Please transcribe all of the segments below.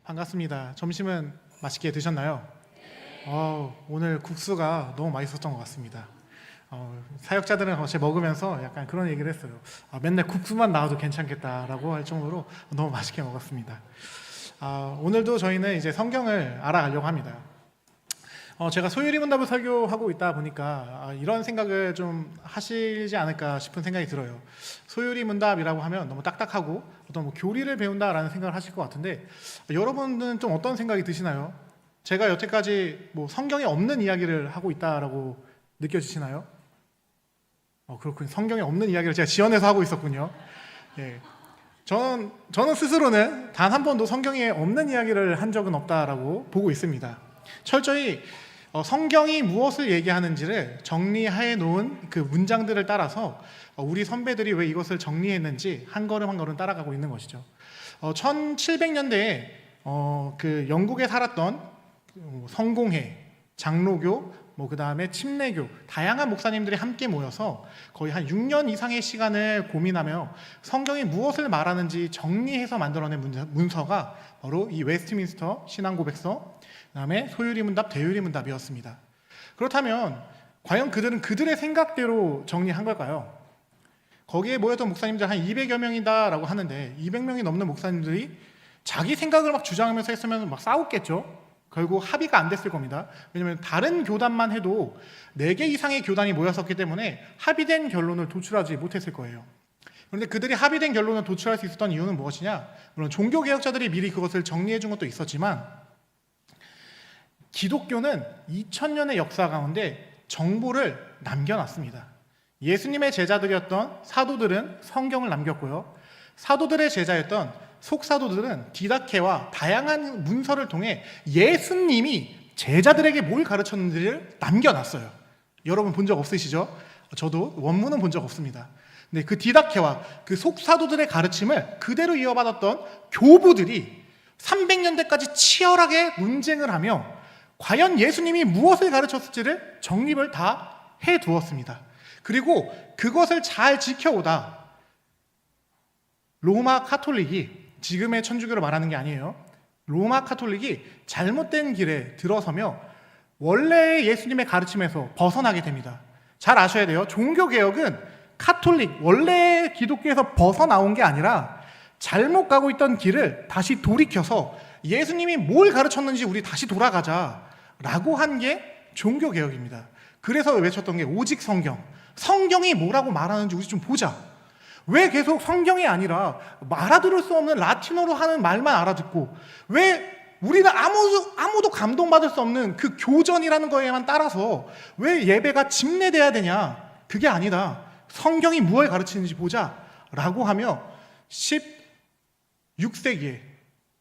반갑습니다. 점심은 맛있게 드셨나요? 오늘 국수가 너무 맛있었던 것 같습니다. 사역자들은 어제 먹으면서 약간 그런 얘기를 했어요. 맨날 국수만 나와도 괜찮겠다라고 할 정도로 너무 맛있게 먹었습니다. 오늘도 저희는 이제 성경을 알아가려고 합니다. 제가 소유리 문답을 설교하고 있다 보니까 이런 생각을 좀 하시지 않을까 싶은 생각이 들어요. 소유리 문답이라고 하면 너무 딱딱하고 어떤 교리를 배운다라는 생각을 하실 것 같은데, 여러분은 좀 어떤 생각이 드시나요? 제가 여태까지 성경에 없는 이야기를 하고 있다라고 느껴지시나요? 그렇군요. 성경에 없는 이야기를 제가 지어내서 하고 있었군요. 예. 저는 스스로는 단 한 번도 성경에 없는 이야기를 한 적은 없다라고 보고 있습니다. 철저히 성경이 무엇을 얘기하는지를 정리해 놓은 그 문장들을 따라서 우리 선배들이 왜 이것을 정리했는지 한 걸음 한 걸음 따라가고 있는 것이죠. 1700년대에 그 영국에 살았던 성공회, 장로교, 그 다음에 침례교, 다양한 목사님들이 함께 모여서 거의 한 6년 이상의 시간을 고민하며 성경이 무엇을 말하는지 정리해서 만들어낸 문서가 바로 이 웨스트민스터 신앙고백서, 그 다음에 소유리 문답, 대유리 문답이었습니다. 그렇다면 과연 그들은 그들의 생각대로 정리한 걸까요? 거기에 모였던 목사님들 한 200여 명이다라고 하는데 200명이 넘는 목사님들이 자기 생각을 막 주장하면서 했으면 막 싸웠겠죠. 결국 합의가 안 됐을 겁니다. 왜냐하면 다른 교단만 해도 4개 이상의 교단이 모였었기 때문에 합의된 결론을 도출하지 못했을 거예요. 그런데 그들이 합의된 결론을 도출할 수 있었던 이유는 무엇이냐? 물론 종교개혁자들이 미리 그것을 정리해 준 것도 있었지만, 기독교는 2000년의 역사 가운데 정보를 남겨놨습니다. 예수님의 제자들이었던 사도들은 성경을 남겼고요, 사도들의 제자였던 속사도들은 디다케와 다양한 문서를 통해 예수님이 제자들에게 뭘 가르쳤는지를 남겨놨어요. 여러분 본 적 없으시죠? 저도 원문은 본 적 없습니다. 근데 그 디다케와 그 속사도들의 가르침을 그대로 이어받았던 교부들이 300년대까지 치열하게 논쟁을 하며 과연 예수님이 무엇을 가르쳤을지를 정립을 다 해두었습니다. 그리고 그것을 잘 지켜오다 로마 카톨릭이, 지금의 천주교로 말하는 게 아니에요, 로마 카톨릭이 잘못된 길에 들어서며 원래의 예수님의 가르침에서 벗어나게 됩니다. 잘 아셔야 돼요. 종교개혁은 카톨릭, 원래 기독교에서 벗어나온 게 아니라 잘못 가고 있던 길을 다시 돌이켜서 예수님이 뭘 가르쳤는지 우리 다시 돌아가자라고 한 게 종교개혁입니다. 그래서 외쳤던 게 오직 성경, 성경이 뭐라고 말하는지 우리 좀 보자. 왜 계속 성경이 아니라 알아들을 수 없는 라틴어로 하는 말만 알아듣고, 왜 우리는 아무도 감동받을 수 없는 그 교전이라는 거에만 따라서 왜 예배가 집례돼야 되냐? 그게 아니다. 성경이 무엇을 가르치는지 보자 라고 하며 16세기에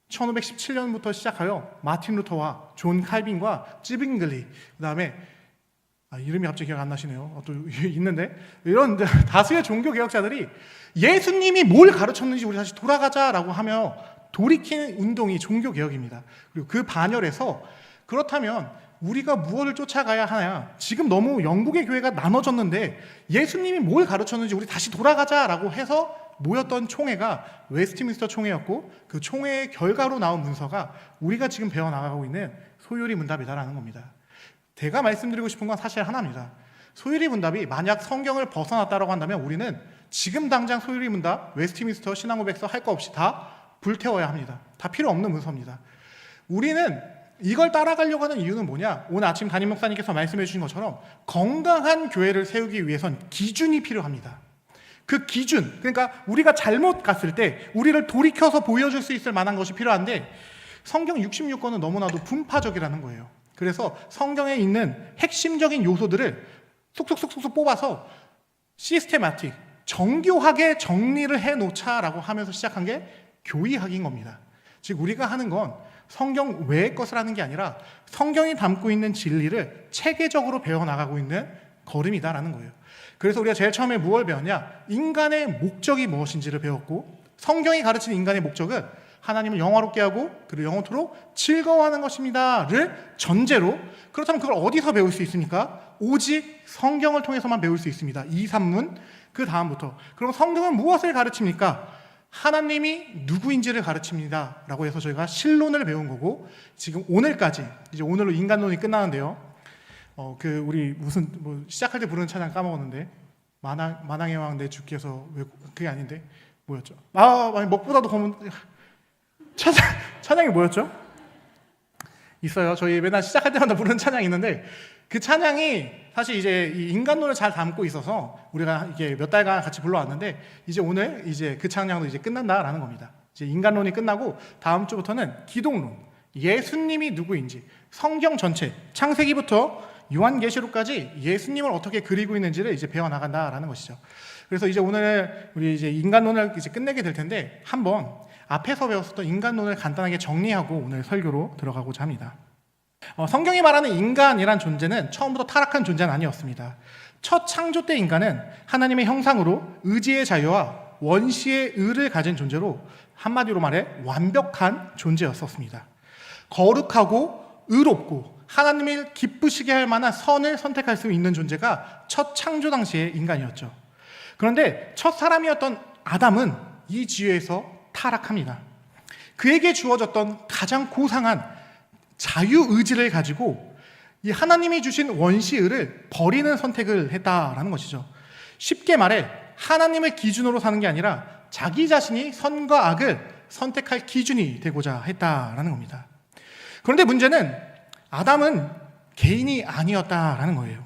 1517년부터 시작하여 마틴 루터와 존 칼빈과 찌빙글리, 그 다음에 이름이 갑자기 기억 안 나시네요. 또 있는데, 이런 다수의 종교개혁자들이 예수님이 뭘 가르쳤는지 우리 다시 돌아가자라고 하며 돌이키는 운동이 종교개혁입니다. 그리고 그 반열에서 그렇다면 우리가 무엇을 쫓아가야 하냐? 지금 너무 영국의 교회가 나눠졌는데 예수님이 뭘 가르쳤는지 우리 다시 돌아가자라고 해서 모였던 총회가 웨스트민스터 총회였고, 그 총회의 결과로 나온 문서가 우리가 지금 배워나가고 있는 소유리 문답이다라는 겁니다. 제가 말씀드리고 싶은 건 사실 하나입니다. 소유리 문답이 만약 성경을 벗어났다고 한다면 우리는 지금 당장 소유리 문답, 웨스트민스터 신앙고백서 할 거 없이 다 불태워야 합니다. 다 필요 없는 문서입니다. 우리는 이걸 따라가려고 하는 이유는 뭐냐? 오늘 아침 담임 목사님께서 말씀해 주신 것처럼 건강한 교회를 세우기 위해선 기준이 필요합니다. 그 기준, 그러니까 우리가 잘못 갔을 때 우리를 돌이켜서 보여줄 수 있을 만한 것이 필요한데, 성경 66권은 너무나도 분파적이라는 거예요. 그래서 성경에 있는 핵심적인 요소들을 쏙쏙쏙쏙 뽑아서 시스테마틱, 정교하게 정리를 해놓자라고 하면서 시작한 게 교의학인 겁니다. 즉 우리가 하는 건 성경 외의 것을 하는 게 아니라 성경이 담고 있는 진리를 체계적으로 배워나가고 있는 걸음이다라는 거예요. 그래서 우리가 제일 처음에 무엇을 배웠냐? 인간의 목적이 무엇인지를 배웠고, 성경이 가르치는 인간의 목적은 하나님을 영화롭게 하고 그를 영원토록 즐거워하는 것입니다를 전제로, 그렇다면 그걸 어디서 배울 수 있습니까? 오직 성경을 통해서만 배울 수 있습니다. 2, 3문 그 다음부터. 그럼 성경은 무엇을 가르칩니까? 하나님이 누구인지를 가르칩니다 라고 해서 저희가 신론을 배운 거고, 지금 오늘까지, 이제 오늘로 인간론이 끝나는데요. 우리 시작할 때 부르는 찬양 까먹었는데, 만왕의 왕 내 주께서, 왜 그게 아닌데 뭐였죠? 먹보다도 검은 찬양이 뭐였죠? 있어요. 저희 맨날 시작할 때마다 부르는 찬양이 있는데, 그 찬양이 사실 이제 이 인간론을 잘 담고 있어서 우리가 이게 몇 달간 같이 불러왔는데, 이제 오늘 이제 그 찬양도 이제 끝난다라는 겁니다. 이제 인간론이 끝나고 다음 주부터는 기독론, 예수님이 누구인지, 성경 전체, 창세기부터 요한계시록까지 예수님을 어떻게 그리고 있는지를 이제 배워나간다라는 것이죠. 그래서 이제 오늘 우리 이제 인간론을 이제 끝내게 될 텐데, 한번 앞에서 배웠었던 인간론을 간단하게 정리하고 오늘 설교로 들어가고자 합니다. 성경이 말하는 인간이란 존재는 처음부터 타락한 존재는 아니었습니다. 첫 창조 때 인간은 하나님의 형상으로 의지의 자유와 원시의 의를 가진 존재로, 한마디로 말해 완벽한 존재였었습니다. 거룩하고 의롭고 하나님을 기쁘시게 할 만한 선을 선택할 수 있는 존재가 첫 창조 당시의 인간이었죠. 그런데 첫 사람이었던 아담은 이 지혜에서 타락합니다. 그에게 주어졌던 가장 고상한 자유의지를 가지고 이 하나님이 주신 원시의를 버리는 선택을 했다라는 것이죠. 쉽게 말해 하나님을 기준으로 사는 게 아니라 자기 자신이 선과 악을 선택할 기준이 되고자 했다라는 겁니다. 그런데 문제는 아담은 개인이 아니었다라는 거예요.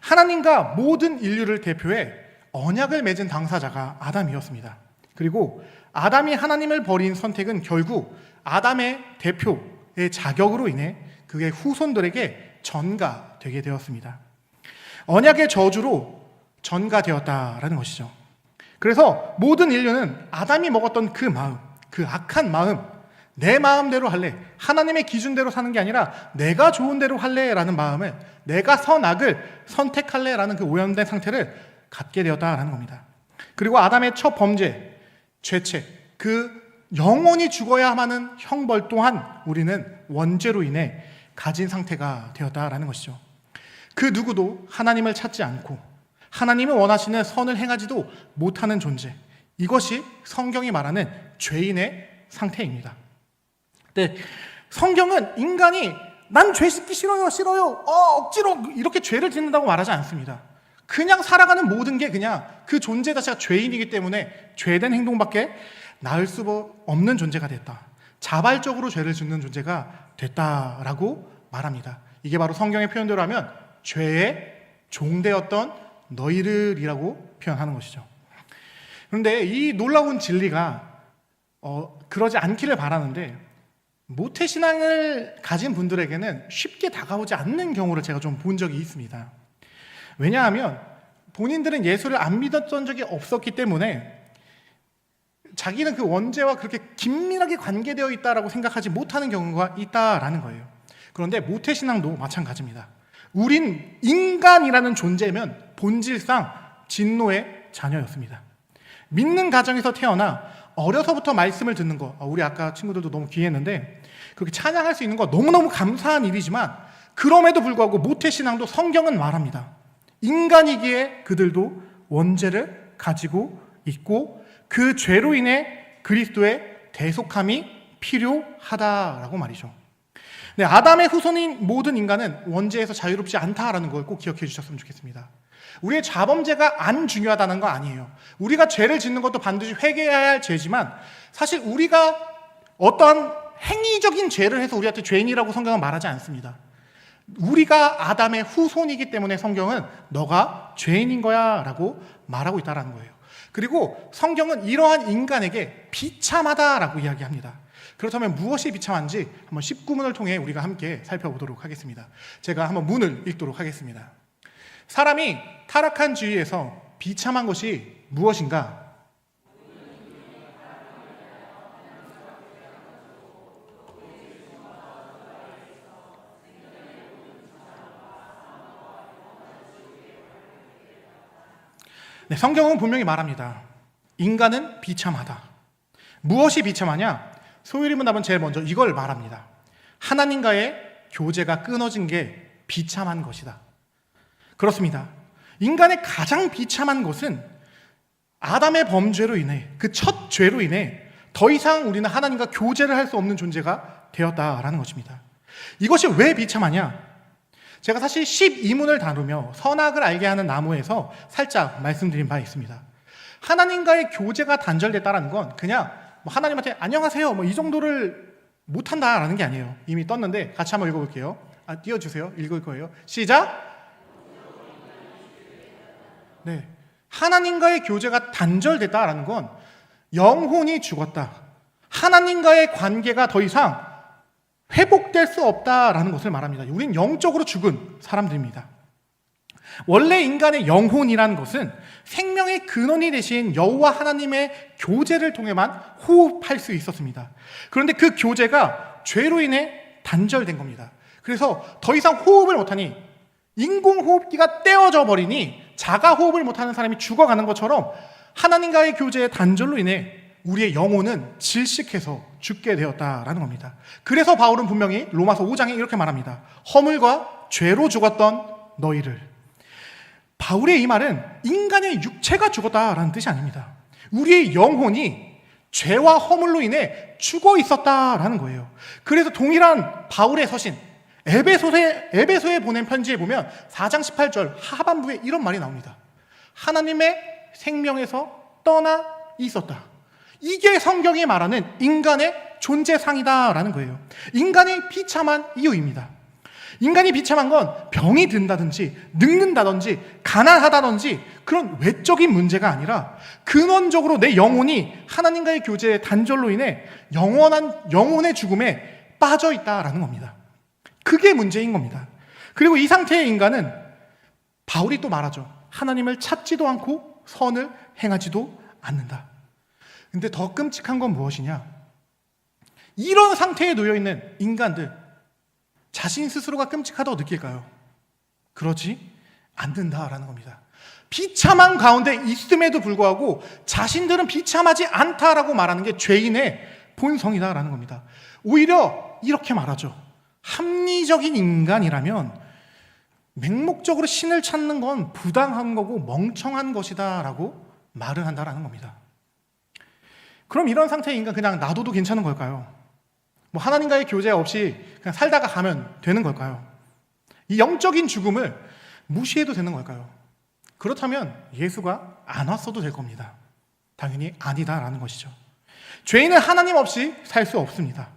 하나님과 모든 인류를 대표해 언약을 맺은 당사자가 아담이었습니다. 그리고 아담이 하나님을 버린 선택은 결국 아담의 대표의 자격으로 인해 그의 후손들에게 전가되게 되었습니다. 언약의 저주로 전가되었다라는 것이죠. 그래서 모든 인류는 아담이 먹었던 그 마음, 그 악한 마음, 내 마음대로 할래, 하나님의 기준대로 사는 게 아니라 내가 좋은 대로 할래라는 마음을, 내가 선악을 선택할래라는 그 오염된 상태를 갖게 되었다라는 겁니다. 그리고 아담의 첫 범죄, 죄책, 그 영원히 죽어야 하는 형벌 또한 우리는 원죄로 인해 가진 상태가 되었다라는 것이죠. 그 누구도 하나님을 찾지 않고 하나님을 원하시는 선을 행하지도 못하는 존재, 이것이 성경이 말하는 죄인의 상태입니다. 네, 성경은 인간이 난 죄 짓기 싫어요 억지로 이렇게 죄를 짓는다고 말하지 않습니다. 그냥 살아가는 모든 게 그냥 그 존재 자체가 죄인이기 때문에 죄된 행동밖에 나을 수 없는 존재가 됐다, 자발적으로 죄를 짓는 존재가 됐다라고 말합니다. 이게 바로 성경의 표현대로 하면 죄의 종되었던 너희들이라고 표현하는 것이죠. 그런데 이 놀라운 진리가 그러지 않기를 바라는데, 모태신앙을 가진 분들에게는 쉽게 다가오지 않는 경우를 제가 좀 본 적이 있습니다. 왜냐하면 본인들은 예수를 안 믿었던 적이 없었기 때문에 자기는 그 원죄와 그렇게 긴밀하게 관계되어 있다라고 생각하지 못하는 경우가 있다라는 거예요. 그런데 모태신앙도 마찬가지입니다. 우린 인간이라는 존재면 본질상 진노의 자녀였습니다. 믿는 가정에서 태어나 어려서부터 말씀을 듣는 거, 우리 아까 친구들도 너무 귀했는데 그렇게 찬양할 수 있는 거 너무너무 감사한 일이지만, 그럼에도 불구하고 모태신앙도 성경은 말합니다. 인간이기에 그들도 원죄를 가지고 있고 그 죄로 인해 그리스도의 대속함이 필요하다라고 말이죠. 네, 아담의 후손인 모든 인간은 원죄에서 자유롭지 않다라는 걸 꼭 기억해 주셨으면 좋겠습니다. 우리의 자범죄가 안 중요하다는 거 아니에요. 우리가 죄를 짓는 것도 반드시 회개해야 할 죄지만, 사실 우리가 어떠한 행위적인 죄를 해서 우리한테 죄인이라고 성경은 말하지 않습니다. 우리가 아담의 후손이기 때문에 성경은 너가 죄인인 거야 라고 말하고 있다는 거예요. 그리고 성경은 이러한 인간에게 비참하다라고 이야기합니다. 그렇다면 무엇이 비참한지 한번 19문을 통해 우리가 함께 살펴보도록 하겠습니다. 제가 한번 문을 읽도록 하겠습니다. 사람이 타락한 지위에서 비참한 것이 무엇인가? 네, 성경은 분명히 말합니다. 인간은 비참하다. 무엇이 비참하냐? 소율이 문답은 제일 먼저 이걸 말합니다. 하나님과의 교제가 끊어진 게 비참한 것이다. 그렇습니다. 인간의 가장 비참한 것은 아담의 범죄로 인해, 그 첫 죄로 인해 더 이상 우리는 하나님과 교제를 할 수 없는 존재가 되었다라는 것입니다. 이것이 왜 비참하냐? 제가 사실 12문을 다루며 선악을 알게 하는 나무에서 살짝 말씀드린 바 있습니다. 하나님과의 교제가 단절됐다는 건 그냥 하나님한테 안녕하세요 이 정도를 못한다라는 게 아니에요. 이미 떴는데 같이 한번 읽어볼게요. 띄워주세요. 읽을 거예요. 시작! 네, 하나님과의 교제가 단절됐다라는 건 영혼이 죽었다, 하나님과의 관계가 더 이상 회복될 수 없다라는 것을 말합니다. 우린 영적으로 죽은 사람들입니다. 원래 인간의 영혼이라는 것은 생명의 근원이 되신 여호와 하나님의 교제를 통해만 호흡할 수 있었습니다. 그런데 그 교제가 죄로 인해 단절된 겁니다. 그래서 더 이상 호흡을 못하니 인공호흡기가 떼어져 버리니 자가 호흡을 못하는 사람이 죽어가는 것처럼 하나님과의 교제의 단절로 인해 우리의 영혼은 질식해서 죽게 되었다라는 겁니다. 그래서 바울은 분명히 로마서 5장에 이렇게 말합니다. 허물과 죄로 죽었던 너희를. 바울의 이 말은 인간의 육체가 죽었다라는 뜻이 아닙니다. 우리의 영혼이 죄와 허물로 인해 죽어 있었다라는 거예요. 그래서 동일한 바울의 서신 에베소에 보낸 편지에 보면 4장 18절 하반부에 이런 말이 나옵니다. 하나님의 생명에서 떠나 있었다. 이게 성경이 말하는 인간의 존재상이다라는 거예요. 인간의 비참한 이유입니다. 인간이 비참한 건 병이 든다든지 늙는다든지 가난하다든지 그런 외적인 문제가 아니라 근원적으로 내 영혼이 하나님과의 교제의 단절로 인해 영혼의 죽음에 빠져 있다라는 겁니다. 그게 문제인 겁니다. 그리고 이 상태의 인간은 바울이 또 말하죠. 하나님을 찾지도 않고 선을 행하지도 않는다. 근데 더 끔찍한 건 무엇이냐? 이런 상태에 놓여있는 인간들, 자신 스스로가 끔찍하다고 느낄까요? 그렇지 않는다라는 겁니다. 비참한 가운데 있음에도 불구하고 자신들은 비참하지 않다라고 말하는 게 죄인의 본성이다라는 겁니다. 오히려 이렇게 말하죠. 합리적인 인간이라면 맹목적으로 신을 찾는 건 부당한 거고 멍청한 것이다 라고 말을 한다라는 겁니다. 그럼 이런 상태의 인간 그냥 놔둬도 괜찮은 걸까요? 하나님과의 교제 없이 그냥 살다가 가면 되는 걸까요? 이 영적인 죽음을 무시해도 되는 걸까요? 그렇다면 예수가 안 왔어도 될 겁니다. 당연히 아니다라는 것이죠. 죄인은 하나님 없이 살 수 없습니다.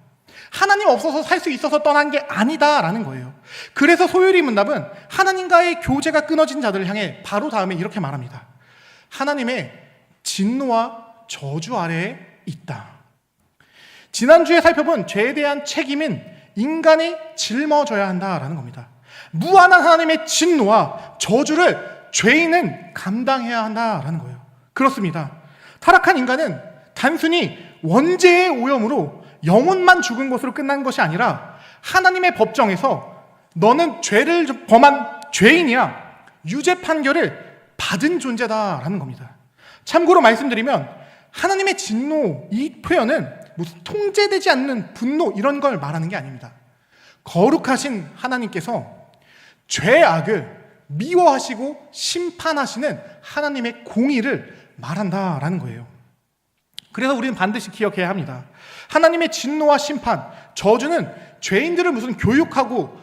하나님 없어서 살 수 있어서 떠난 게 아니다라는 거예요. 그래서 소요리 문답은 하나님과의 교제가 끊어진 자들을 향해 바로 다음에 이렇게 말합니다. 하나님의 진노와 저주 아래에 있다. 지난주에 살펴본 죄에 대한 책임은 인간이 짊어져야 한다라는 겁니다. 무한한 하나님의 진노와 저주를 죄인은 감당해야 한다라는 거예요. 그렇습니다. 타락한 인간은 단순히 원죄의 오염으로 영혼만 죽은 것으로 끝난 것이 아니라 하나님의 법정에서 너는 죄를 범한 죄인이야 유죄 판결을 받은 존재다라는 겁니다. 참고로 말씀드리면 하나님의 진노 이 표현은 무슨 통제되지 않는 분노 이런 걸 말하는 게 아닙니다. 거룩하신 하나님께서 죄악을 미워하시고 심판하시는 하나님의 공의를 말한다라는 거예요. 그래서 우리는 반드시 기억해야 합니다. 하나님의 진노와 심판, 저주는 죄인들을 무슨 교육하고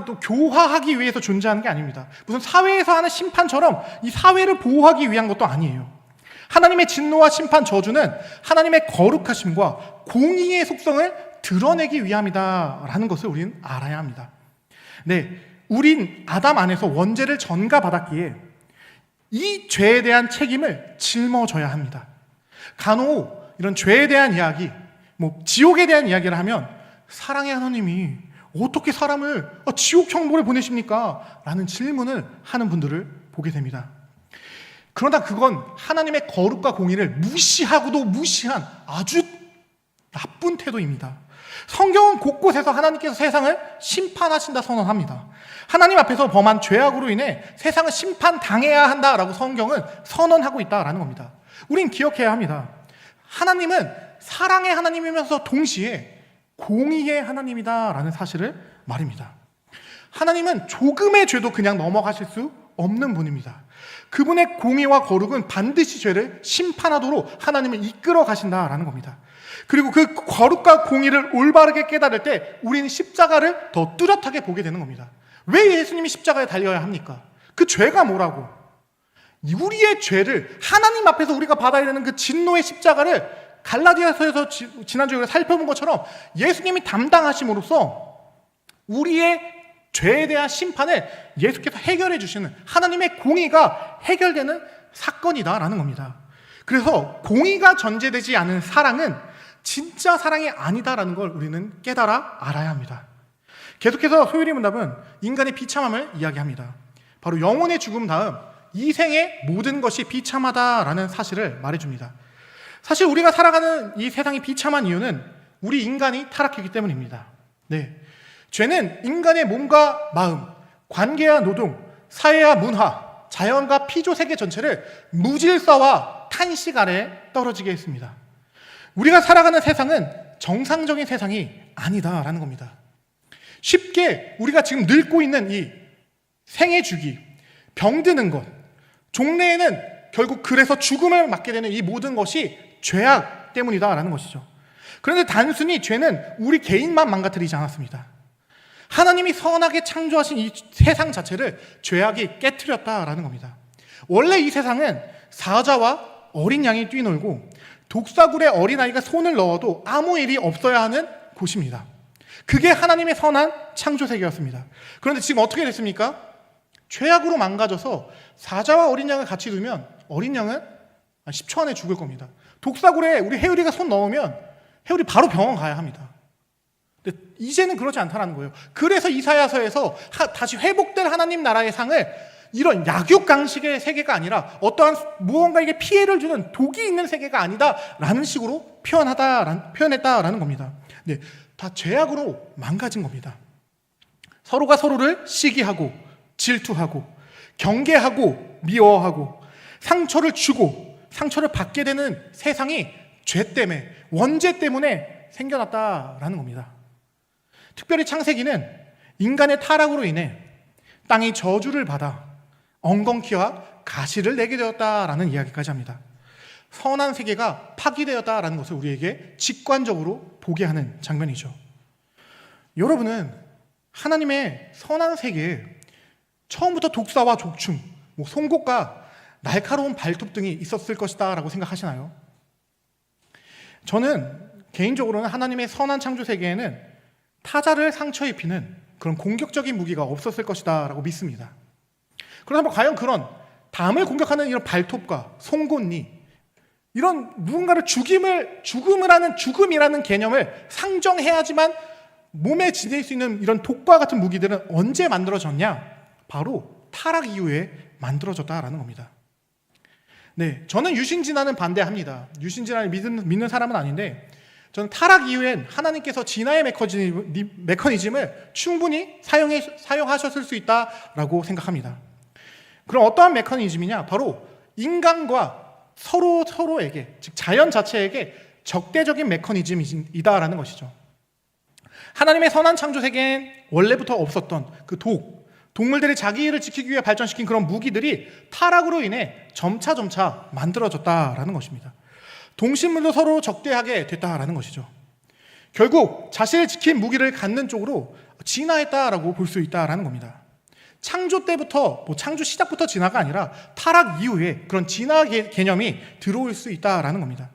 또 교화하기 위해서 존재하는 게 아닙니다. 무슨 사회에서 하는 심판처럼 이 사회를 보호하기 위한 것도 아니에요. 하나님의 진노와 심판, 저주는 하나님의 거룩하심과 공의의 속성을 드러내기 위함이다라는 것을 우리는 알아야 합니다. 네, 우린 아담 안에서 원죄를 전가받았기에 이 죄에 대한 책임을 짊어져야 합니다. 간혹 이런 죄에 대한 이야기, 지옥에 대한 이야기를 하면 사랑의 하나님이 어떻게 사람을 지옥 형벌에 보내십니까? 라는 질문을 하는 분들을 보게 됩니다. 그러나 그건 하나님의 거룩과 공의를 무시하고도 무시한 아주 나쁜 태도입니다. 성경은 곳곳에서 하나님께서 세상을 심판하신다 선언합니다. 하나님 앞에서 범한 죄악으로 인해 세상을 심판당해야 한다라고 성경은 선언하고 있다라는 겁니다. 우린 기억해야 합니다. 하나님은 사랑의 하나님이면서 동시에 공의의 하나님이다라는 사실을 말입니다. 하나님은 조금의 죄도 그냥 넘어가실 수 없는 분입니다. 그분의 공의와 거룩은 반드시 죄를 심판하도록 하나님을 이끌어 가신다라는 겁니다. 그리고 그 거룩과 공의를 올바르게 깨달을 때 우리는 십자가를 더 뚜렷하게 보게 되는 겁니다. 왜 예수님이 십자가에 달려야 합니까? 그 죄가 뭐라고? 우리의 죄를 하나님 앞에서 우리가 받아야 되는 그 진노의 십자가를 갈라디아서에서 지난주에 우리가 살펴본 것처럼 예수님이 담당하심으로써 우리의 죄에 대한 심판을 예수께서 해결해 주시는 하나님의 공의가 해결되는 사건이다라는 겁니다. 그래서 공의가 전제되지 않은 사랑은 진짜 사랑이 아니다라는 걸 우리는 깨달아 알아야 합니다. 계속해서 소율이 문답은 인간의 비참함을 이야기합니다. 바로 영혼의 죽음 다음 이 생의 모든 것이 비참하다라는 사실을 말해줍니다. 사실 우리가 살아가는 이 세상이 비참한 이유는 우리 인간이 타락했기 때문입니다. 네, 죄는 인간의 몸과 마음, 관계와 노동, 사회와 문화, 자연과 피조 세계 전체를 무질서와 탄식 아래 떨어지게 했습니다. 우리가 살아가는 세상은 정상적인 세상이 아니다라는 겁니다. 쉽게 우리가 지금 늙고 있는 이 생의 주기, 병드는 것, 종래에는 결국 그래서 죽음을 맞게 되는 이 모든 것이 죄악 때문이다라는 것이죠. 그런데 단순히 죄는 우리 개인만 망가뜨리지 않았습니다. 하나님이 선하게 창조하신 이 세상 자체를 죄악이 깨트렸다라는 겁니다. 원래 이 세상은 사자와 어린 양이 뛰놀고 독사굴에 어린아이가 손을 넣어도 아무 일이 없어야 하는 곳입니다. 그게 하나님의 선한 창조 세계였습니다. 그런데 지금 어떻게 됐습니까? 죄악으로 망가져서 사자와 어린 양을 같이 두면 어린 양은 10초 안에 죽을 겁니다. 독사굴에 우리 해율이가 손 넣으면 해율이 바로 병원 가야 합니다. 근데 이제는 그렇지 않다는 거예요. 그래서 이사야서에서 다시 회복될 하나님 나라의 상을 이런 약육강식의 세계가 아니라 어떠한 무언가에게 피해를 주는 독이 있는 세계가 아니다라는 식으로 표현했다라는 겁니다. 네, 다 죄악으로 망가진 겁니다. 서로가 서로를 시기하고 질투하고 경계하고 미워하고 상처를 주고 상처를 받게 되는 세상이 죄 때문에 원죄 때문에 생겨났다라는 겁니다. 특별히 창세기는 인간의 타락으로 인해 땅이 저주를 받아 엉겅퀴와 가시를 내게 되었다라는 이야기까지 합니다. 선한 세계가 파기되었다라는 것을 우리에게 직관적으로 보게 하는 장면이죠. 여러분은 하나님의 선한 세계에 처음부터 독사와 족충, 송곳과 날카로운 발톱 등이 있었을 것이다 라고 생각하시나요? 저는 개인적으로는 하나님의 선한 창조 세계에는 타자를 상처 입히는 그런 공격적인 무기가 없었을 것이다 라고 믿습니다. 그렇다면 과연 그런 담을 공격하는 이런 발톱과 송곳니, 이런 누군가를 죽음이라는 개념을 상정해야지만 몸에 지닐 수 있는 이런 독과 같은 무기들은 언제 만들어졌냐? 바로 타락 이후에 만들어졌다라는 겁니다. 네, 저는 유신진화는 반대합니다. 유신진화를 믿는 사람은 아닌데 저는 타락 이후엔 하나님께서 진화의 메커니즘을 충분히 사용하셨을 수 있다라고 생각합니다. 그럼 어떠한 메커니즘이냐? 바로 인간과 서로에게, 즉 자연 자체에게 적대적인 메커니즘이다라는 것이죠. 하나님의 선한 창조 세계엔 원래부터 없었던 그 동물들이 자기를 지키기 위해 발전시킨 그런 무기들이 타락으로 인해 점차 만들어졌다라는 것입니다. 동식물도 서로 적대하게 됐다라는 것이죠. 결국 자신을 지킨 무기를 갖는 쪽으로 진화했다라고 볼 수 있다라는 겁니다. 창조 때부터, 창조 시작부터 진화가 아니라 타락 이후에 그런 진화 개념이 들어올 수 있다라는 겁니다.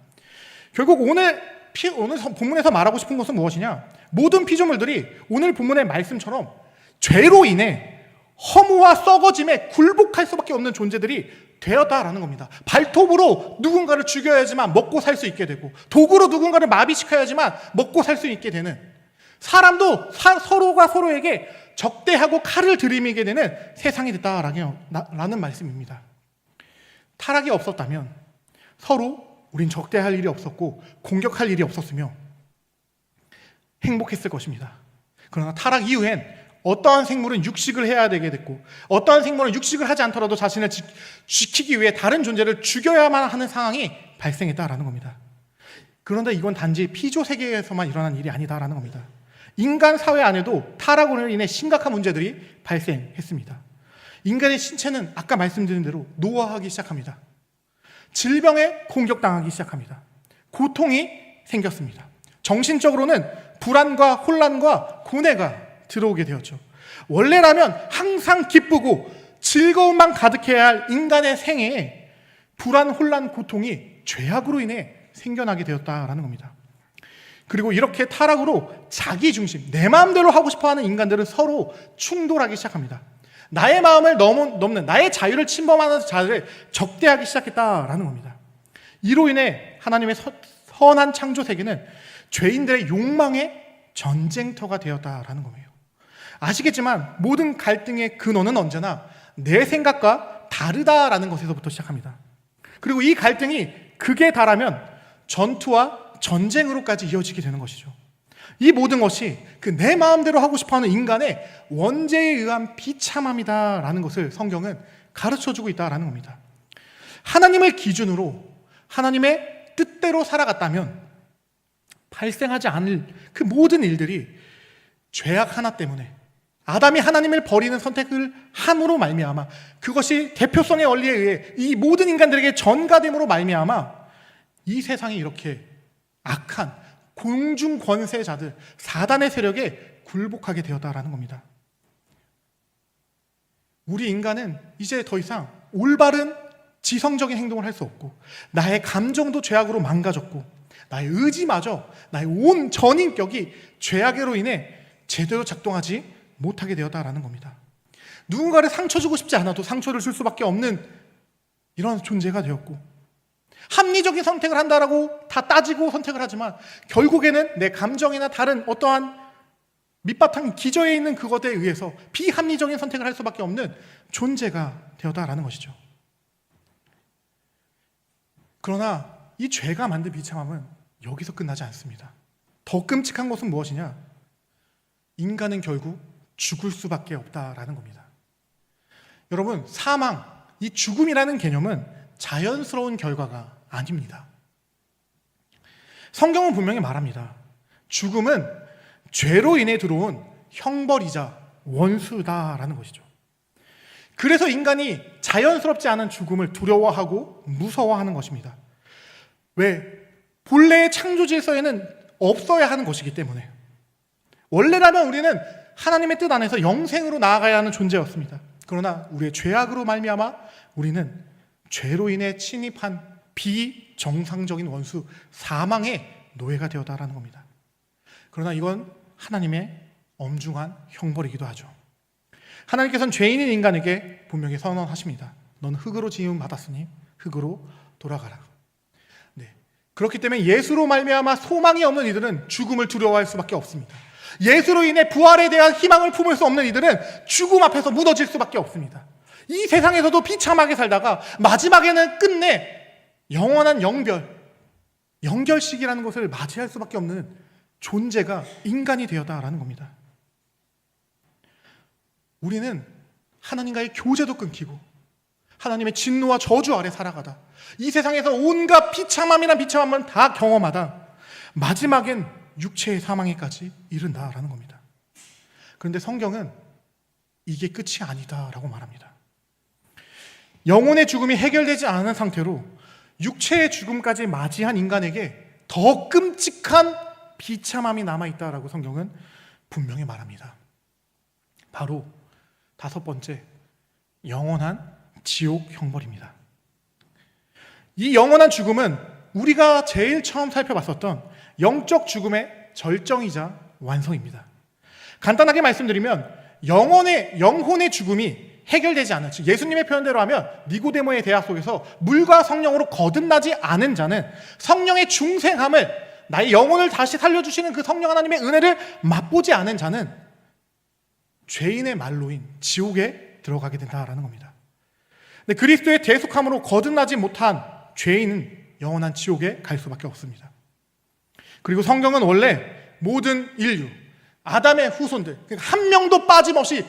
결국 오늘 본문에서 말하고 싶은 것은 무엇이냐? 모든 피조물들이 오늘 본문의 말씀처럼 죄로 인해 허무와 썩어짐에 굴복할 수밖에 없는 존재들이 되었다라는 겁니다. 발톱으로 누군가를 죽여야지만 먹고 살 수 있게 되고, 도구로 누군가를 마비시켜야지만 먹고 살 수 있게 되는, 사람도 서로가 서로에게 적대하고 칼을 들이미게 되는 세상이 됐다라는 말씀입니다. 타락이 없었다면 서로 우린 적대할 일이 없었고 공격할 일이 없었으며 행복했을 것입니다. 그러나 타락 이후엔 어떠한 생물은 육식을 해야 되게 됐고 어떠한 생물은 육식을 하지 않더라도 자신을 지키기 위해 다른 존재를 죽여야만 하는 상황이 발생했다라는 겁니다. 그런데 이건 단지 피조 세계에서만 일어난 일이 아니다라는 겁니다. 인간 사회 안에도 타락으로 인해 심각한 문제들이 발생했습니다. 인간의 신체는 아까 말씀드린 대로 노화하기 시작합니다. 질병에 공격당하기 시작합니다. 고통이 생겼습니다. 정신적으로는 불안과 혼란과 고뇌가 들어오게 되었죠. 원래라면 항상 기쁘고 즐거움만 가득해야 할 인간의 생애에 불안, 혼란, 고통이 죄악으로 인해 생겨나게 되었다라는 겁니다. 그리고 이렇게 타락으로 자기 중심, 내 마음대로 하고 싶어하는 인간들은 서로 충돌하기 시작합니다. 나의 마음을 넘는 나의 자유를 침범하는 자들을 적대하기 시작했다라는 겁니다. 이로 인해 하나님의 선한 창조 세계는 죄인들의 욕망의 전쟁터가 되었다라는 거예요. 아시겠지만 모든 갈등의 근원은 언제나 내 생각과 다르다라는 것에서부터 시작합니다. 그리고 이 갈등이 극에 달하면 전투와 전쟁으로까지 이어지게 되는 것이죠. 이 모든 것이 그 내 마음대로 하고 싶어하는 인간의 원죄에 의한 비참함이다라는 것을 성경은 가르쳐주고 있다라는 겁니다. 하나님을 기준으로 하나님의 뜻대로 살아갔다면 발생하지 않을 그 모든 일들이 죄악 하나 때문에, 아담이 하나님을 버리는 선택을 함으로 말미암아, 그것이 대표성의 원리에 의해 이 모든 인간들에게 전가됨으로 말미암아 이 세상이 이렇게 악한 공중 권세자들, 사단의 세력에 굴복하게 되었다라는 겁니다. 우리 인간은 이제 더 이상 올바른 지성적인 행동을 할 수 없고, 나의 감정도 죄악으로 망가졌고, 나의 의지마저, 나의 온 전인격이 죄악으로 인해 제대로 작동하지 못하게 되었다라는 겁니다. 누군가를 상처 주고 싶지 않아도 상처를 줄 수밖에 없는 이런 존재가 되었고, 합리적인 선택을 한다라고 다 따지고 선택을 하지만 결국에는 내 감정이나 다른 어떠한 밑바탕 기저에 있는 그것에 의해서 비합리적인 선택을 할 수밖에 없는 존재가 되었다라는 것이죠. 그러나 이 죄가 만든 비참함은 여기서 끝나지 않습니다. 더 끔찍한 것은 무엇이냐? 인간은 결국 죽을 수밖에 없다라는 겁니다. 여러분, 사망, 이 죽음이라는 개념은 자연스러운 결과가 아닙니다. 성경은 분명히 말합니다. 죽음은 죄로 인해 들어온 형벌이자 원수다라는 것이죠. 그래서 인간이 자연스럽지 않은 죽음을 두려워하고 무서워하는 것입니다. 왜? 본래의 창조 질서에는 없어야 하는 것이기 때문에. 원래라면 우리는 하나님의 뜻 안에서 영생으로 나아가야 하는 존재였습니다. 그러나 우리의 죄악으로 말미암아 우리는 죄로 인해 침입한 비정상적인 원수 사망의 노예가 되었다라는 겁니다. 그러나 이건 하나님의 엄중한 형벌이기도 하죠. 하나님께서는 죄인인 인간에게 분명히 선언하십니다. 넌 흙으로 지음 받았으니 흙으로 돌아가라. 네. 그렇기 때문에 예수로 말미암아 소망이 없는 이들은 죽음을 두려워할 수밖에 없습니다. 예수로 인해 부활에 대한 희망을 품을 수 없는 이들은 죽음 앞에서 무너질 수밖에 없습니다. 이 세상에서도 비참하게 살다가 마지막에는 끝내 영원한 영결식이라는 것을 맞이할 수밖에 없는 존재가 인간이 되었다라는 겁니다. 우리는 하나님과의 교제도 끊기고 하나님의 진노와 저주 아래 살아가다 이 세상에서 온갖 비참함을 다 경험하다 마지막엔 육체의 사망에까지 이른다라는 겁니다. 그런데 성경은 이게 끝이 아니다라고 말합니다. 영혼의 죽음이 해결되지 않은 상태로 육체의 죽음까지 맞이한 인간에게 더 끔찍한 비참함이 남아있다라고 성경은 분명히 말합니다. 바로 5번째, 영원한 지옥 형벌입니다. 이 영원한 죽음은 우리가 제일 처음 살펴봤었던 영적 죽음의 절정이자 완성입니다. 간단하게 말씀드리면 영혼의 죽음이 해결되지 않은, 즉 예수님의 표현대로 하면 니고데모의 대화 속에서 물과 성령으로 거듭나지 않은 자는 성령의 중생함을, 나의 영혼을 다시 살려주시는 그 성령 하나님의 은혜를 맛보지 않은 자는 죄인의 말로인 지옥에 들어가게 된다라는 겁니다. 근데 그리스도의 대속함으로 거듭나지 못한 죄인은 영원한 지옥에 갈 수밖에 없습니다. 그리고 성경은 원래 모든 인류, 아담의 후손들, 한 명도 빠짐없이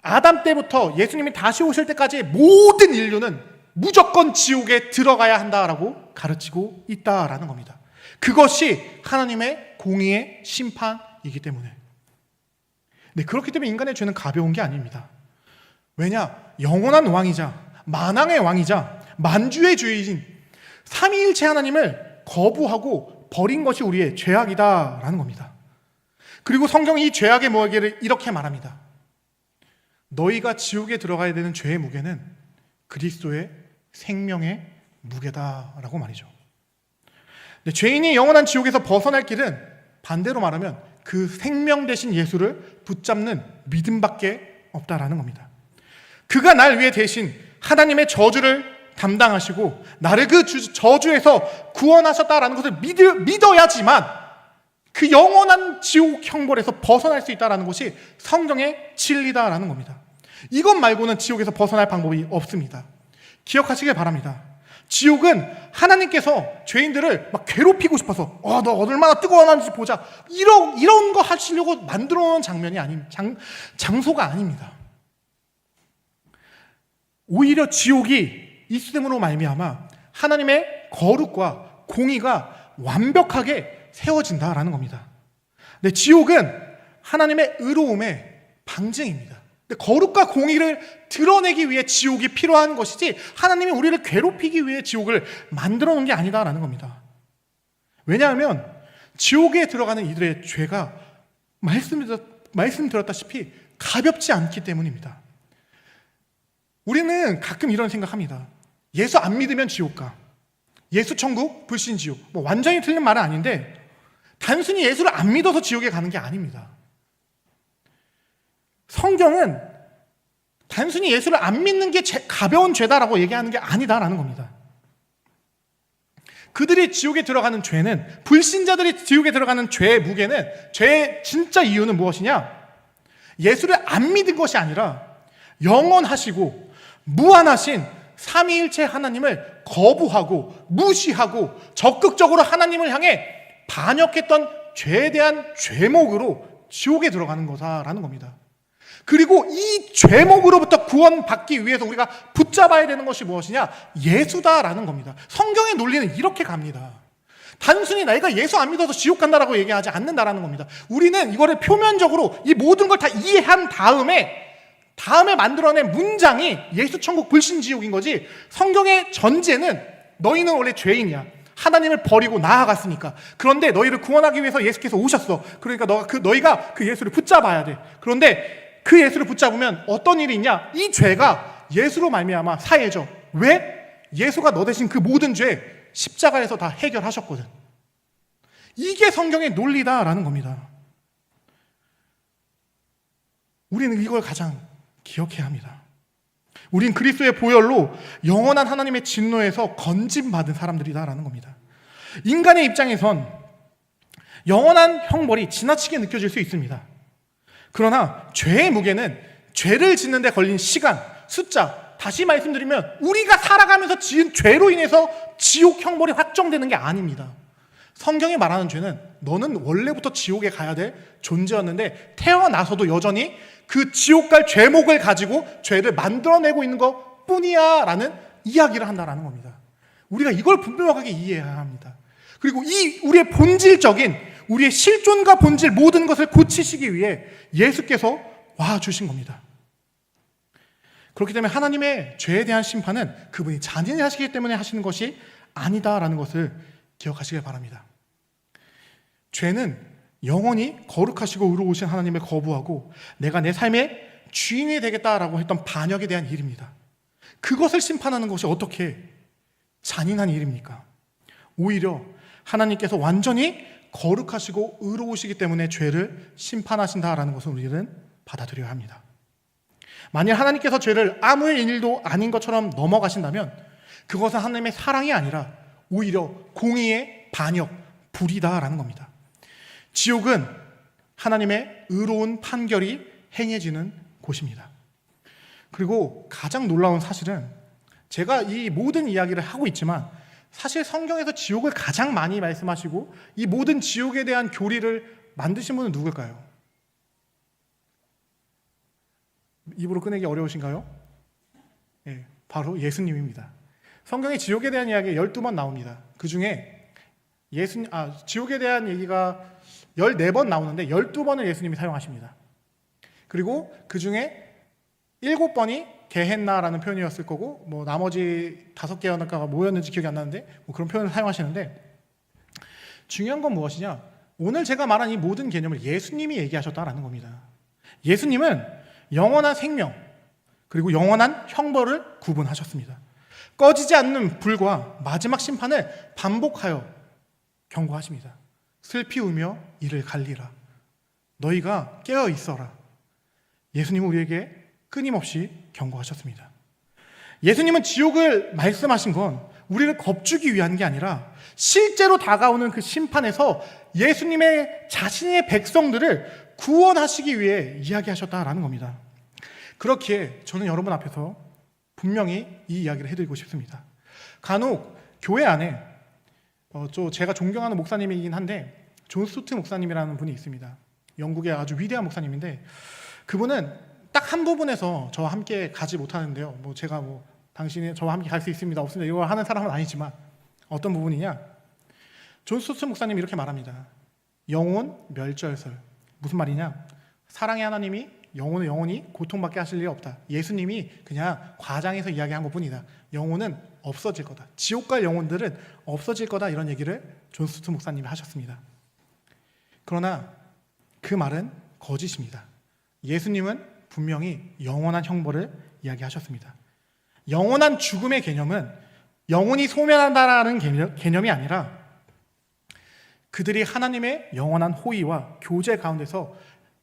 아담 때부터 예수님이 다시 오실 때까지의 모든 인류는 무조건 지옥에 들어가야 한다라고 가르치고 있다라는 겁니다. 그것이 하나님의 공의의 심판이기 때문에. 네, 그렇기 때문에 인간의 죄는 가벼운 게 아닙니다. 왜냐? 영원한 왕이자 만왕의 왕이자 만주의 주인 삼위일체 하나님을 거부하고 버린 것이 우리의 죄악이다라는 겁니다. 그리고 성경이 이 죄악의 무게를 이렇게 말합니다. 너희가 지옥에 들어가야 되는 죄의 무게는 그리스도의 생명의 무게다라고 말이죠. 근데 죄인이 영원한 지옥에서 벗어날 길은 반대로 말하면 그 생명 대신 예수를 붙잡는 믿음밖에 없다라는 겁니다. 그가 날 위해 대신 하나님의 저주를 담당하시고 나를 그 저주에서 구원하셨다라는 것을 믿어야지만 그 영원한 지옥 형벌에서 벗어날 수 있다는 것이 성경의 진리다라는 겁니다. 이것 말고는 지옥에서 벗어날 방법이 없습니다. 기억하시길 바랍니다. 지옥은 하나님께서 죄인들을 막 괴롭히고 싶어서 너 얼마나 뜨거워하는지 보자 이런 거 하시려고 만들어 놓은 장면이 장소가 아닙니다. 오히려 지옥이 있음으로 말미암아 하나님의 거룩과 공의가 완벽하게 세워진다라는 겁니다. 근데 지옥은 하나님의 의로움의 방증입니다. 근데 거룩과 공의를 드러내기 위해 지옥이 필요한 것이지 하나님이 우리를 괴롭히기 위해 지옥을 만들어 놓은 게 아니다라는 겁니다. 왜냐하면 지옥에 들어가는 이들의 죄가 말씀드렸다시피 가볍지 않기 때문입니다. 우리는 가끔 이런 생각합니다. 예수 안 믿으면 지옥 가. 예수 천국, 불신 지옥. 완전히 틀린 말은 아닌데 단순히 예수를 안 믿어서 지옥에 가는 게 아닙니다. 성경은 단순히 예수를 안 믿는 게 가벼운 죄다라고 얘기하는 게 아니다라는 겁니다. 그들이 지옥에 들어가는 죄는, 불신자들이 지옥에 들어가는 죄의 무게는, 죄의 진짜 이유는 무엇이냐? 예수를 안 믿은 것이 아니라 영원하시고 무한하신 삼위일체 하나님을 거부하고 무시하고 적극적으로 하나님을 향해 반역했던 죄에 대한 죄목으로 지옥에 들어가는 거다라는 겁니다. 그리고 이 죄목으로부터 구원받기 위해서 우리가 붙잡아야 되는 것이 무엇이냐? 예수다라는 겁니다. 성경의 논리는 이렇게 갑니다. 단순히 내가 예수 안 믿어서 지옥 간다라고 얘기하지 않는다라는 겁니다. 우리는 이거를 표면적으로 이 모든 걸 다 이해한 다음에 만들어낸 문장이 예수 천국 불신 지옥인 거지, 성경의 전제는 너희는 원래 죄인이야. 하나님을 버리고 나아갔으니까. 그런데 너희를 구원하기 위해서 예수께서 오셨어. 그러니까 너희가 그 예수를 붙잡아야 돼. 그런데 그 예수를 붙잡으면 어떤 일이 있냐? 이 죄가 예수로 말미암아 사해져. 왜? 예수가 너 대신 그 모든 죄 십자가에서 다 해결하셨거든. 이게 성경의 논리다라는 겁니다. 우리는 이걸 가장 기억해야 합니다. 우린 그리스도의 보혈로 영원한 하나님의 진노에서 건짐받은 사람들이다라는 겁니다. 인간의 입장에선 영원한 형벌이 지나치게 느껴질 수 있습니다. 그러나 죄의 무게는 죄를 짓는 데 걸린 시간, 숫자, 다시 말씀드리면 우리가 살아가면서 지은 죄로 인해서 지옥 형벌이 확정되는 게 아닙니다. 성경이 말하는 죄는 너는 원래부터 지옥에 가야 될 존재였는데 태어나서도 여전히 그 지옥 갈 죄목을 가지고 죄를 만들어내고 있는 것 뿐이야 라는 이야기를 한다는 겁니다. 우리가 이걸 분명하게 이해해야 합니다. 그리고 우리의 본질적인 우리의 실존과 본질 모든 것을 고치시기 위해 예수께서 와주신 겁니다. 그렇기 때문에 하나님의 죄에 대한 심판은 그분이 잔인하시기 때문에 하시는 것이 아니다라는 것을 기억하시길 바랍니다. 죄는 영원히 거룩하시고 의로우신 하나님을 거부하고 내가 내 삶의 주인이 되겠다라고 했던 반역에 대한 일입니다. 그것을 심판하는 것이 어떻게 잔인한 일입니까? 오히려 하나님께서 완전히 거룩하시고 의로우시기 때문에 죄를 심판하신다라는 것을 우리는 받아들여야 합니다. 만일 하나님께서 죄를 아무 일도 아닌 것처럼 넘어가신다면 그것은 하나님의 사랑이 아니라 오히려 공의의 반역, 불이다라는 겁니다. 지옥은 하나님의 의로운 판결이 행해지는 곳입니다. 그리고 가장 놀라운 사실은 제가 이 모든 이야기를 하고 있지만 사실 성경에서 지옥을 가장 많이 말씀하시고 이 모든 지옥에 대한 교리를 만드신 분은 누굴까요? 입으로 꺼내기 어려우신가요? 네, 바로 예수님입니다. 성경에 지옥에 대한 이야기 12번 나옵니다. 그 중에 지옥에 대한 얘기가 14번 나오는데 12번을 예수님이 사용하십니다. 그리고 그 중에 7번이 게헨나라는 표현이었을 거고 뭐 나머지 5개가 뭐였는지 기억이 안 나는데 뭐 그런 표현을 사용하시는데, 중요한 건 무엇이냐? 오늘 제가 말한 이 모든 개념을 예수님이 얘기하셨다라는 겁니다. 예수님은 영원한 생명 그리고 영원한 형벌을 구분하셨습니다. 꺼지지 않는 불과 마지막 심판을 반복하여 경고하십니다. 슬피 울며 이를 갈리라. 너희가 깨어 있어라. 예수님은 우리에게 끊임없이 경고하셨습니다. 예수님은 지옥을 말씀하신 건 우리를 겁주기 위한 게 아니라 실제로 다가오는 그 심판에서 예수님의 자신의 백성들을 구원하시기 위해 이야기하셨다라는 겁니다. 그렇기에 저는 여러분 앞에서 분명히 이 이야기를 해드리고 싶습니다. 간혹 교회 안에 제가 존경하는 목사님이긴 한데 존 스투트 목사님이라는 분이 있습니다. 영국의 아주 위대한 목사님인데 그분은 딱 한 부분에서 저와 함께 가지 못하는데요. 제가 당신이 저와 함께 갈 수 있습니다, 없습니다, 이거 하는 사람은 아니지만 어떤 부분이냐? 존 스투트 목사님이 이렇게 말합니다. 영혼 멸절설. 무슨 말이냐? 사랑의 하나님이 영혼을 영원히 고통받게 하실 일이 없다. 예수님이 그냥 과장해서 이야기한 것뿐이다. 영혼은 없어질 거다. 지옥 갈 영혼들은 없어질 거다. 이런 얘기를 존 스투트 목사님이 하셨습니다. 그러나 그 말은 거짓입니다. 예수님은 분명히 영원한 형벌을 이야기하셨습니다. 영원한 죽음의 개념은 영혼이 소멸한다라는 개념이 아니라 그들이 하나님의 영원한 호의와 교제 가운데서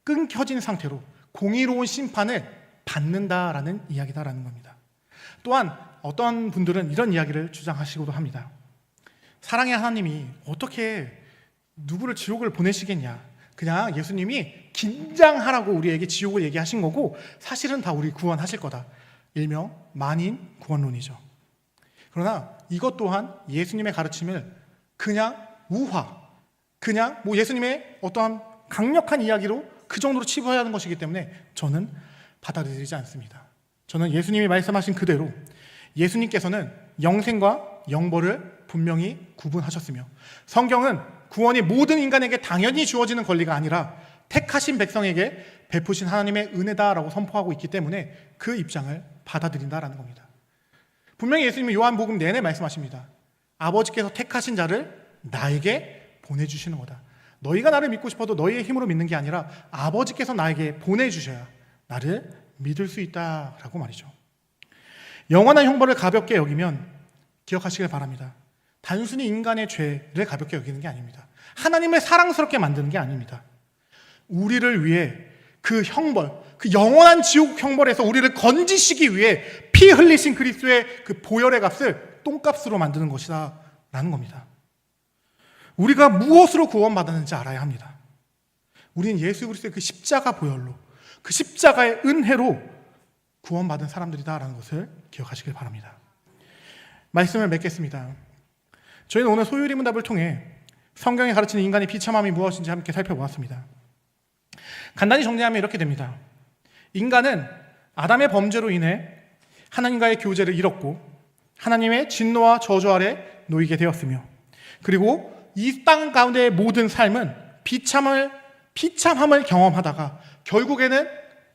끊겨진 상태로 공의로운 심판을 받는다라는 이야기다라는 겁니다. 또한 어떤 분들은 이런 이야기를 주장하시기도 합니다. 사랑의 하나님이 어떻게 누구를 지옥을 보내시겠냐? 그냥 예수님이 긴장하라고 우리에게 지옥을 얘기하신 거고 사실은 다 우리 구원하실 거다. 일명 만인 구원론이죠. 그러나 이것 또한 예수님의 가르침을 그냥 우화, 그냥 예수님의 어떠한 강력한 이야기로 그 정도로 치부해야 하는 것이기 때문에 저는 받아들이지 않습니다. 저는 예수님이 말씀하신 그대로 예수님께서는 영생과 영벌을 분명히 구분하셨으며 성경은 구원이 모든 인간에게 당연히 주어지는 권리가 아니라 택하신 백성에게 베푸신 하나님의 은혜다라고 선포하고 있기 때문에 그 입장을 받아들인다라는 겁니다. 분명히 예수님은 요한복음 내내 말씀하십니다. 아버지께서 택하신 자를 나에게 보내주시는 거다. 너희가 나를 믿고 싶어도 너희의 힘으로 믿는 게 아니라 아버지께서 나에게 보내주셔야 나를 믿을 수 있다라고 말이죠. 영원한 형벌을 가볍게 여기면 기억하시길 바랍니다. 단순히 인간의 죄를 가볍게 여기는 게 아닙니다. 하나님을 사랑스럽게 만드는 게 아닙니다. 우리를 위해 그 형벌, 그 영원한 지옥 형벌에서 우리를 건지시기 위해 피 흘리신 그리스도의 그 보혈의 값을 똥값으로 만드는 것이다 라는 겁니다. 우리가 무엇으로 구원받았는지 알아야 합니다. 우리는 예수 그리스도의 그 십자가 보혈로, 그 십자가의 은혜로 구원받은 사람들이다라는 것을 기억하시길 바랍니다. 말씀을 맺겠습니다. 저희는 오늘 소유리문답을 통해 성경이 가르치는 인간의 비참함이 무엇인지 함께 살펴보았습니다. 간단히 정리하면 이렇게 됩니다. 인간은 아담의 범죄로 인해 하나님과의 교제를 잃었고 하나님의 진노와 저주 아래 놓이게 되었으며, 그리고 이 땅 가운데의 모든 삶은 비참함을 경험하다가 결국에는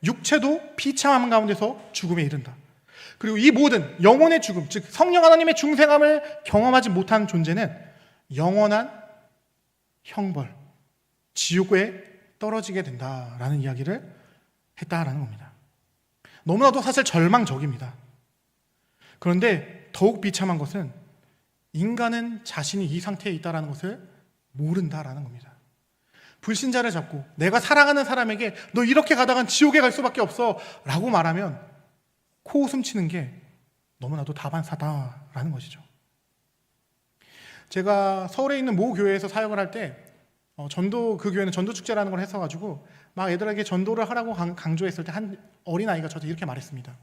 육체도 비참함 가운데서 죽음에 이른다. 그리고 이 모든 영혼의 죽음, 즉 성령 하나님의 중생함을 경험하지 못한 존재는 영원한 형벌, 지옥에 떨어지게 된다라는 이야기를 했다라는 겁니다. 너무나도 사실 절망적입니다. 그런데 더욱 비참한 것은 인간은 자신이 이 상태에 있다는 것을 모른다라는 겁니다. 불신자를 잡고 내가 사랑하는 사람에게 너 이렇게 가다간 지옥에 갈 수밖에 없어 라고 말하면 코웃음 치는 게 너무나도 다반사다라는 것이죠. 제가 서울에 있는 모 교회에서 사역을 할 때 그 교회는 전도 축제라는 걸 했어가지고 막 애들에게 전도를 하라고 강조했을 때 한 어린아이가 저한테 이렇게 말했습니다.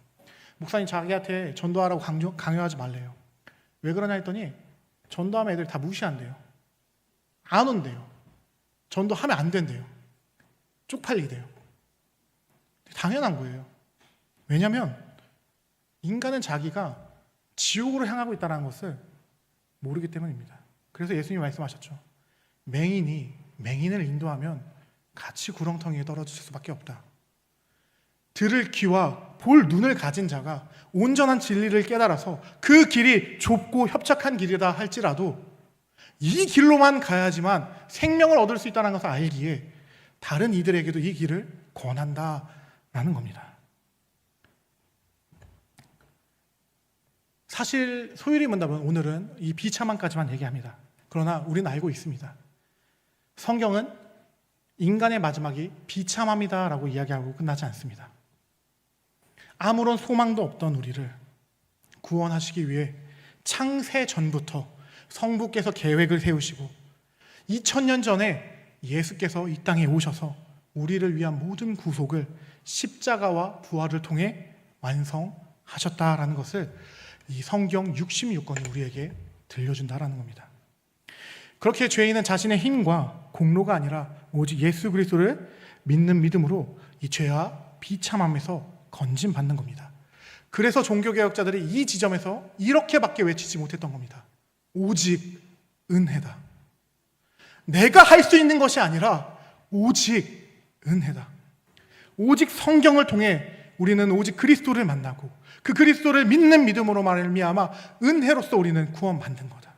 목사님, 자기한테 전도하라고 강요하지 말래요. 왜 그러냐 했더니 전도하면 애들이 다 무시한대요. 안 온대요. 전도하면 안 된대요. 쪽팔리대요. 당연한 거예요. 왜냐하면 인간은 자기가 지옥으로 향하고 있다는 것을 모르기 때문입니다. 그래서 예수님이 말씀하셨죠. 맹인이 맹인을 인도하면 같이 구렁텅이에 떨어질 수밖에 없다. 들을 귀와 볼 눈을 가진 자가 온전한 진리를 깨달아서 그 길이 좁고 협착한 길이다 할지라도 이 길로만 가야지만 생명을 얻을 수 있다는 것을 알기에 다른 이들에게도 이 길을 권한다라는 겁니다. 사실 소율이 문답은 오늘은 이 비참함까지만 얘기합니다. 그러나 우리는 알고 있습니다. 성경은 인간의 마지막이 비참함이다라고 이야기하고 끝나지 않습니다. 아무런 소망도 없던 우리를 구원하시기 위해 창세 전부터 성부께서 계획을 세우시고 2000년 전에 예수께서 이 땅에 오셔서 우리를 위한 모든 구속을 십자가와 부활을 통해 완성하셨다라는 것을 이 성경 66권이 우리에게 들려준다라는 겁니다. 그렇게 죄인은 자신의 힘과 공로가 아니라 오직 예수 그리스도를 믿는 믿음으로 이 죄와 비참함에서 건진받는 겁니다. 그래서 종교개혁자들이 이 지점에서 이렇게밖에 외치지 못했던 겁니다. 오직 은혜다. 내가 할 수 있는 것이 아니라 오직 은혜다. 오직 성경을 통해 우리는 오직 그리스도를 만나고 그 그리스도를 믿는 믿음으로 말미암아 은혜로서 우리는 구원받는 거다.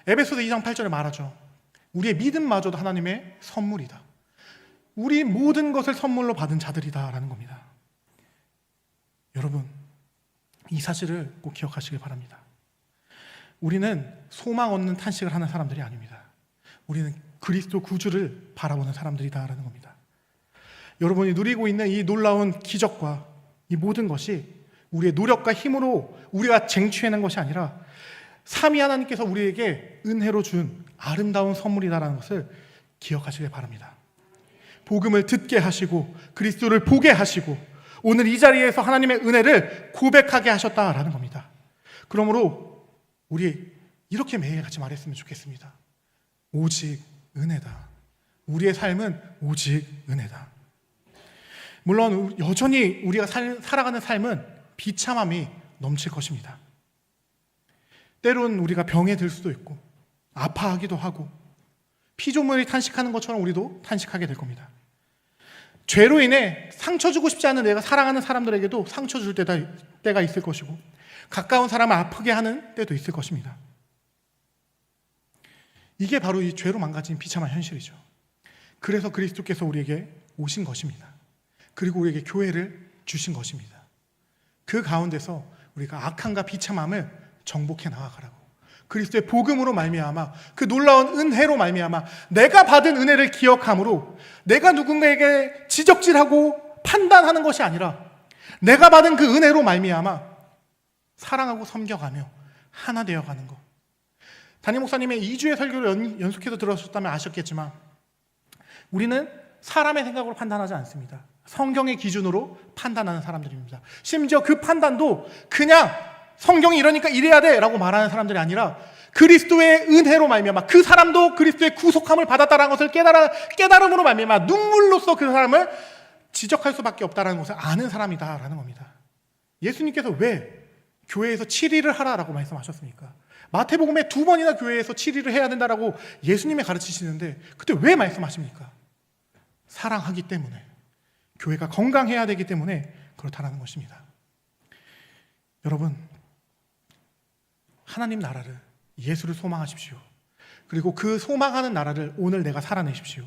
에베소서 2장 8절에 말하죠. 우리의 믿음마저도 하나님의 선물이다. 우리 모든 것을 선물로 받은 자들이다 라는 겁니다. 여러분, 이 사실을 꼭 기억하시길 바랍니다. 우리는 소망 없는 탄식을 하는 사람들이 아닙니다. 우리는 그리스도 구주를 바라보는 사람들이다라는 겁니다. 여러분이 누리고 있는 이 놀라운 기적과 이 모든 것이 우리의 노력과 힘으로 우리가 쟁취해낸 것이 아니라 삼위 하나님께서 우리에게 은혜로 준 아름다운 선물이다라는 것을 기억하시길 바랍니다. 복음을 듣게 하시고 그리스도를 보게 하시고 오늘 이 자리에서 하나님의 은혜를 고백하게 하셨다라는 겁니다. 그러므로 우리 이렇게 매일같이 말했으면 좋겠습니다. 오직 은혜다. 우리의 삶은 오직 은혜다. 물론 여전히 우리가 살아가는 삶은 비참함이 넘칠 것입니다. 때론 우리가 병에 들 수도 있고 아파하기도 하고 피조물이 탄식하는 것처럼 우리도 탄식하게 될 겁니다. 죄로 인해 상처 주고 싶지 않은 내가 사랑하는 사람들에게도 상처 줄 때가 있을 것이고 가까운 사람을 아프게 하는 때도 있을 것입니다. 이게 바로 이 죄로 망가진 비참한 현실이죠. 그래서 그리스도께서 우리에게 오신 것입니다. 그리고 우리에게 교회를 주신 것입니다. 그 가운데서 우리가 악함과 비참함을 정복해 나아가라고, 그리스도의 복음으로 말미암아 그 놀라운 은혜로 말미암아 내가 받은 은혜를 기억함으로 내가 누군가에게 지적질하고 판단하는 것이 아니라 내가 받은 그 은혜로 말미암아 사랑하고 섬겨가며 하나 되어가는 것. 담임 목사님의 2주의 설교를 연속해서 들으셨다면 아셨겠지만 우리는 사람의 생각으로 판단하지 않습니다. 성경의 기준으로 판단하는 사람들입니다. 심지어 그 판단도 그냥 성경이 이러니까 이래야 돼 라고 말하는 사람들이 아니라 그리스도의 은혜로 말미암아 그 사람도 그리스도의 구속함을 받았다는 것을 깨달음으로 말미암아 눈물로써 그 사람을 지적할 수밖에 없다는 것을 아는 사람이다라는 겁니다. 예수님께서 왜 교회에서 7일을 하라라고 말씀하셨습니까? 마태복음에 2번이나 교회에서 7일을 해야 된다라고 예수님이 가르치시는데 그때 왜 말씀하십니까? 사랑하기 때문에, 교회가 건강해야 되기 때문에 그렇다는 것입니다. 여러분, 하나님 나라를, 예수를 소망하십시오. 그리고 그 소망하는 나라를 오늘 내가 살아내십시오.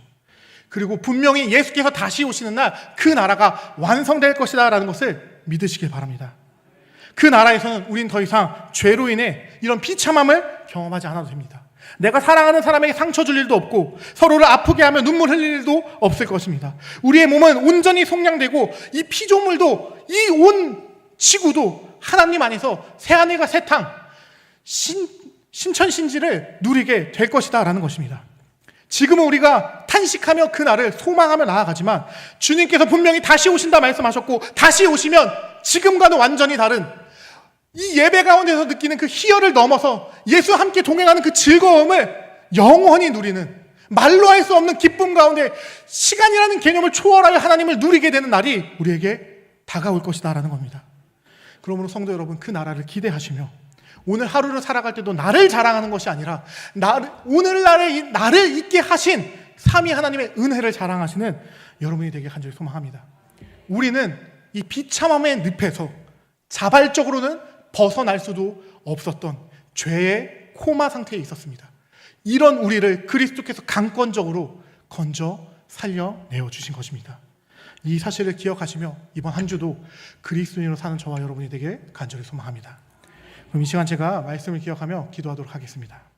그리고 분명히 예수께서 다시 오시는 날 그 나라가 완성될 것이다 라는 것을 믿으시길 바랍니다. 그 나라에서는 우린 더 이상 죄로 인해 이런 비참함을 경험하지 않아도 됩니다. 내가 사랑하는 사람에게 상처 줄 일도 없고 서로를 아프게 하며 눈물 흘릴 일도 없을 것입니다. 우리의 몸은 온전히 속량되고 이 피조물도 이 온 지구도 하나님 안에서 새하늘과 새 땅, 신천신지를 누리게 될 것이다 라는 것입니다. 지금은 우리가 탄식하며 그 날을 소망하며 나아가지만 주님께서 분명히 다시 오신다 말씀하셨고 다시 오시면 지금과는 완전히 다른 이 예배 가운데서 느끼는 그 희열을 넘어서 예수와 함께 동행하는 그 즐거움을 영원히 누리는, 말로 할 수 없는 기쁨 가운데 시간이라는 개념을 초월하여 하나님을 누리게 되는 날이 우리에게 다가올 것이다 라는 겁니다. 그러므로 성도 여러분, 그 나라를 기대하시며 오늘 하루를 살아갈 때도 나를 자랑하는 것이 아니라 오늘날에 나를 있게 하신 삼위 하나님의 은혜를 자랑하시는 여러분이 되게 간절히 소망합니다. 우리는 이 비참함의 늪에서 자발적으로는 벗어날 수도 없었던 죄의 코마 상태에 있었습니다. 이런 우리를 그리스도께서 강권적으로 건져 살려내어 주신 것입니다. 이 사실을 기억하시며 이번 한 주도 그리스도인으로 사는 저와 여러분이 되길 간절히 소망합니다. 그럼 이 시간 제가 말씀을 기억하며 기도하도록 하겠습니다.